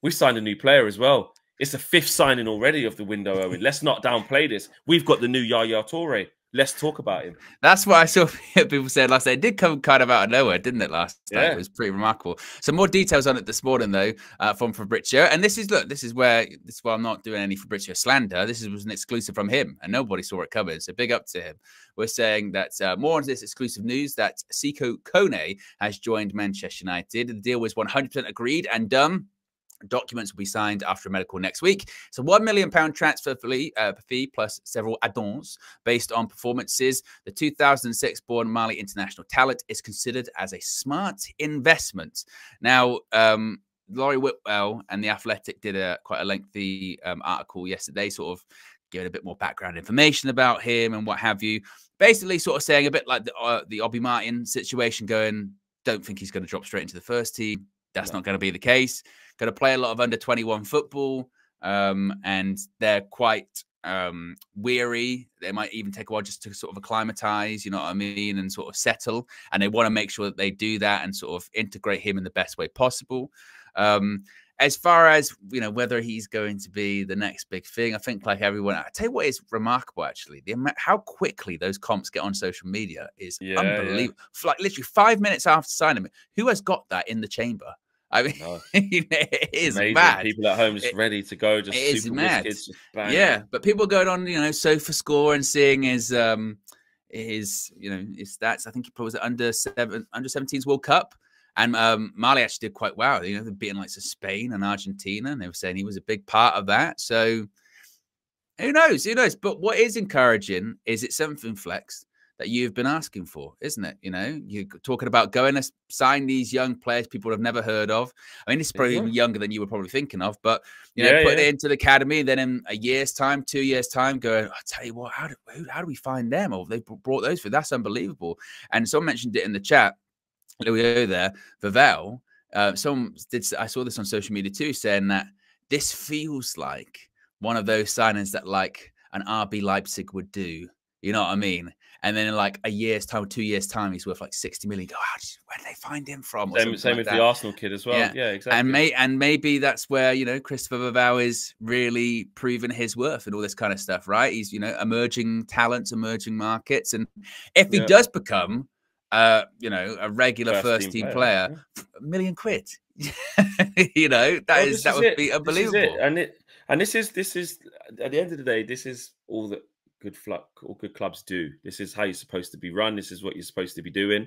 We signed a new player as well. It's the 5th signing already of the window, Owen. Let's not downplay this. We've got the new Yaya Toure. Let's talk about him. That's what I saw people said last night. It did come kind of out of nowhere, didn't it, last night? It was pretty remarkable. Some more details on it this morning, though, from Fabrizio. And this is where I'm not doing any Fabrizio slander. This was an exclusive from him, and nobody saw it coming. So big up to him. We're saying that more on this exclusive news that Sekou Kone has joined Manchester United. The deal was 100% agreed and done. Documents will be signed after a medical next week. It's a £1 million transfer fee plus several add-ons based on performances. The 2006-born Mali international talent is considered as a smart investment. Now, Laurie Whitwell and The Athletic did quite a lengthy article yesterday, sort of giving a bit more background information about him and what have you. Basically, sort of saying a bit like the Obi Martin situation, going, don't think he's going to drop straight into the first team. That's not going to be the case. Going to play a lot of under-21 football, and they're quite weary. They might even take a while just to sort of acclimatize, you know what I mean, and sort of settle. And they want to make sure that they do that and sort of integrate him in the best way possible. As far as, you know, whether he's going to be the next big thing, I think like everyone, I tell you what is remarkable, actually, how quickly those comps get on social media is unbelievable. Like literally 5 minutes after signing him, who has got that in the chamber? I mean, it is amazing. Mad. People at home just ready to go. Just it is mad. Just yeah, but people going on, you know, SofaScore and seeing his you know, his stats. I think he was at under 17s World Cup, and Mali actually did quite well. You know, they're beating like Spain and Argentina, and they were saying he was a big part of that. So who knows? Who knows? But what is encouraging is it's something, Flex, that you've been asking for, isn't it? You know, you're talking about going to sign these young players people have never heard of. I mean, this is probably even younger than you were probably thinking of, but, you know, putting it into the academy, then in a year's time, 2 years' time, going, I tell you what, how do we find them? Or they brought those for? That's unbelievable. And someone mentioned it in the chat, Louis there, Vavell. I saw this on social media too, saying that this feels like one of those signings that like an RB Leipzig would do. You know what I mean? And then in like a year's time, 2 years' time, he's worth like 60 million. Go, where did they find him from? Same with the Arsenal kid as well. Yeah, exactly. And maybe that's where, you know, Christopher Vavell is really proving his worth and all this kind of stuff, right? He's, you know, emerging talents, emerging markets. And if he does become, you know, a regular first team player, £1 million. You know, that would be unbelievable. And this is at the end of the day, this is all that good clubs do. This is how you're supposed to be run. This is what you're supposed to be doing.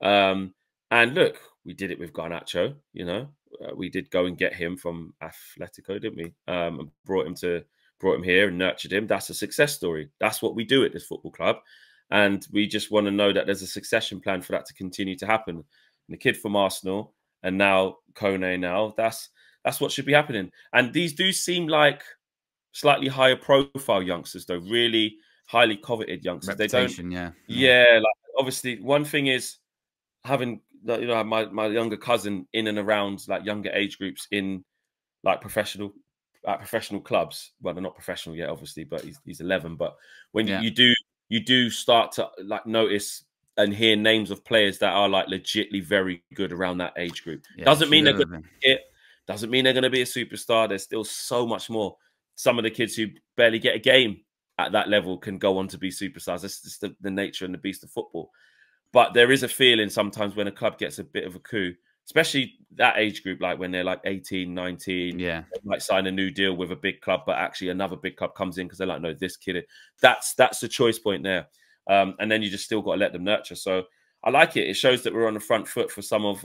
And look, we did it with Garnacho. You know, we did go and get him from Atletico, didn't we? And brought him here and nurtured him. That's a success story. That's what we do at this football club. And we just want to know that there's a succession plan for that to continue to happen. And the kid from Arsenal and now Kone now, that's what should be happening. And these do seem like slightly higher profile youngsters, though, really highly coveted youngsters. Reputation, like obviously one thing is having, you know, my younger cousin in and around like younger age groups in like professional clubs. Well, they're not professional yet, obviously, but he's 11. But when you do start to like notice and hear names of players that are like legitly very good around that age group. Doesn't mean they're going to be a superstar. There's still so much more. Some of the kids who barely get a game at that level can go on to be superstars. That's just the nature and the beast of football. But there is a feeling sometimes when a club gets a bit of a coup, especially that age group, like when they're like 18, 19, they might sign a new deal with a big club, but actually another big club comes in because they're like, no, this kid, that's the choice point there. And then you just still got to let them nurture. So I like it. It shows that we're on the front foot for some of,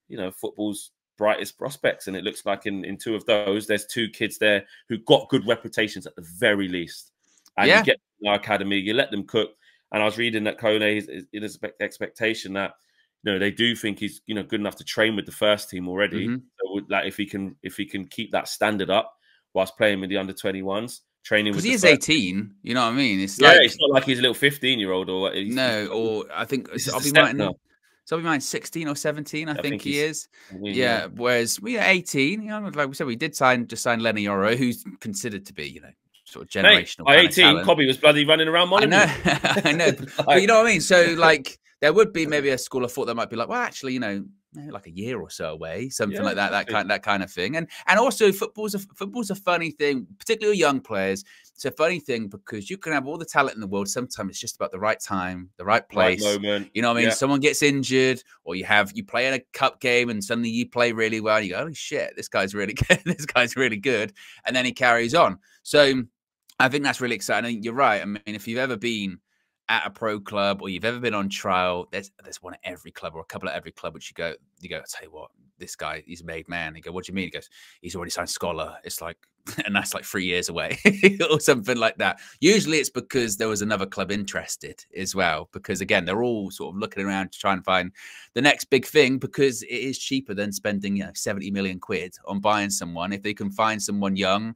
you know, football's brightest prospects, and it looks like in two of those there's two kids there who got good reputations at the very least, and you get in our academy, you let them cook. And I was reading that Kone is expectation that, you know, they do think he's, you know, good enough to train with the first team already. So like if he can keep that standard up whilst playing with the under-21s, training with he is 18, you know what I mean? It's like, it's not like he's a little 15-year-old or or I think I'll be mine 16 or 17, I think he is. Yeah. Whereas we are 18, you know, like we said, we did just sign Lenny Yoro, who's considered to be, you know, sort of generational. By 18, Cobby was bloody running around Monaco. I know. But you know what I mean? So like there would be maybe a school of thought that might be like, well, actually, you know, like a year or so away, something Yeah, like that. exactly. That kind of thing. And also football's a funny thing, particularly young players. It's a funny thing because you can have all the talent in the world. Sometimes it's just about the right time, the right Right place. moment. You know what I mean? Yeah. Someone gets injured, or you play in a cup game and suddenly you play really well. And you go, holy shit, this guy's really good. This guy's really good. And then he carries on. So I think that's really exciting. You're right. I mean, if you've ever been at a pro club or you've ever been on trial, there's one at every club or a couple at every club, which you go, I'll tell you what, this guy, he's a made man. You go, what do you mean? He goes, he's already signed scholar. It's like, and that's like 3 years away or something like that. Usually it's because there was another club interested as well, because again, they're all sort of looking around to try and find the next big thing, because it is cheaper than spending, 70 million quid on buying someone. If they can find someone young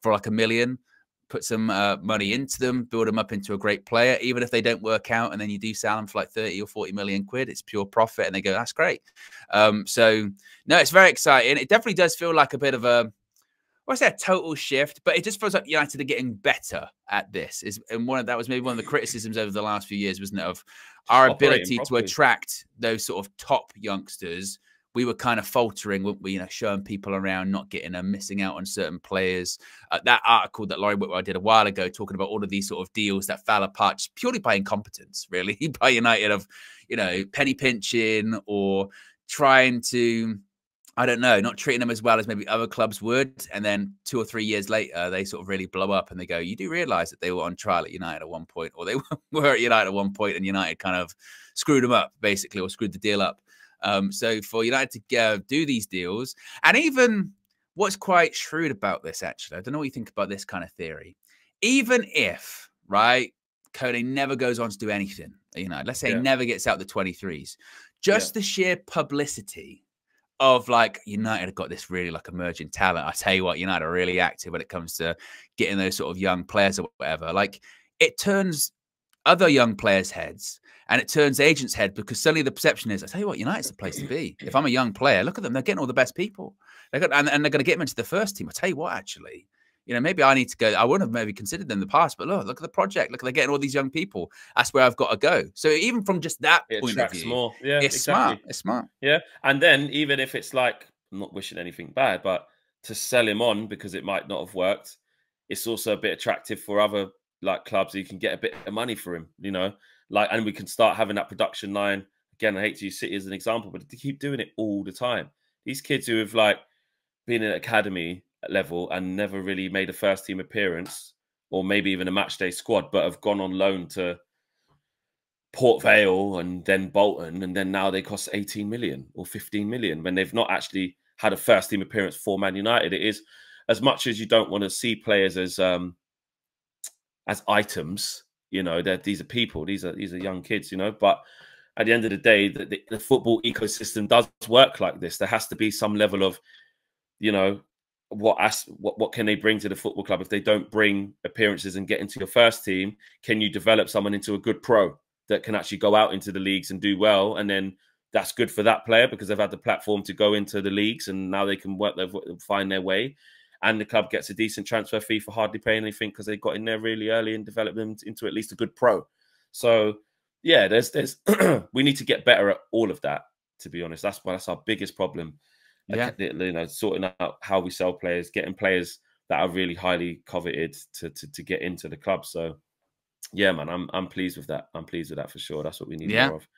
for like $1 million, put some money into them, build them up into a great player, even if they don't work out, and then you do sell them for like 30 or 40 million quid, it's pure profit, and they go, that's great. So no, it's very exciting. It definitely does feel like a bit of a, what's that, total shift, but it just feels like United are getting better at this. And that was maybe one of the criticisms over the last few years, wasn't it, of our ability to attract those sort of top youngsters. We were kind of faltering, weren't we? Showing people around, not getting them, missing out on certain players. That article that Laurie Whitwell did a while ago, talking about all of these sort of deals that fell apart just purely by incompetence, really, by United, of penny pinching or trying to, I don't know, not treating them as well as maybe other clubs would. And then 2 or 3 years later, they sort of really blow up and they go, you do realize that they were on trial at United at one point, or they were at United at one point, and United kind of screwed them up, basically, or screwed the deal up. So for United to do these deals, and even what's quite shrewd about this, actually, I don't know what you think about this kind of theory. Even if, right, Kone never goes on to do anything, let's say he never gets out the 23s, just the sheer publicity of like, United have got this really like emerging talent. I tell you what, United are really active when it comes to getting those sort of young players or whatever. Like, it turns other young players' heads, and it turns agents' head, because suddenly the perception is, I tell you what, United's the place to be. If I'm a young player, look at them. They're getting all the best people. And they're going to get them into the first team. I tell you what, actually, maybe I need to go. I wouldn't have maybe considered them in the past, but look at the project. Look, they're getting all these young people. That's where I've got to go. So even from just that point of view, more. Yeah, it's exactly. smart. It's smart. Yeah. And then even if it's like, I'm not wishing anything bad, but to sell him on because it might not have worked, it's also a bit attractive for other like clubs. You can get a bit of money for him, and we can start having that production line. Again, I hate to use City as an example, but to keep doing it all the time. These kids who have like been at academy level and never really made a first team appearance, or maybe even a match day squad, but have gone on loan to Port Vale and then Bolton, and then now they cost 18 million or 15 million when they've not actually had a first team appearance for Man United. It is, as much as you don't want to see players as items, these are people, these are young kids, but at the end of the day, the football ecosystem does work like this. There has to be some level of, what can they bring to the football club? If they don't bring appearances and get into your first team, can you develop someone into a good pro that can actually go out into the leagues and do well? And then that's good for that player because they've had the platform to go into the leagues, and now they can find their way. And the club gets a decent transfer fee for hardly paying anything because they got in there really early and developed them into at least a good pro. So yeah, there's we need to get better at all of that, to be honest. That's our biggest problem. Yeah. Sorting out how we sell players, getting players that are really highly coveted to get into the club. So yeah, man, I'm pleased with that. I'm pleased with that for sure. That's what we need more of.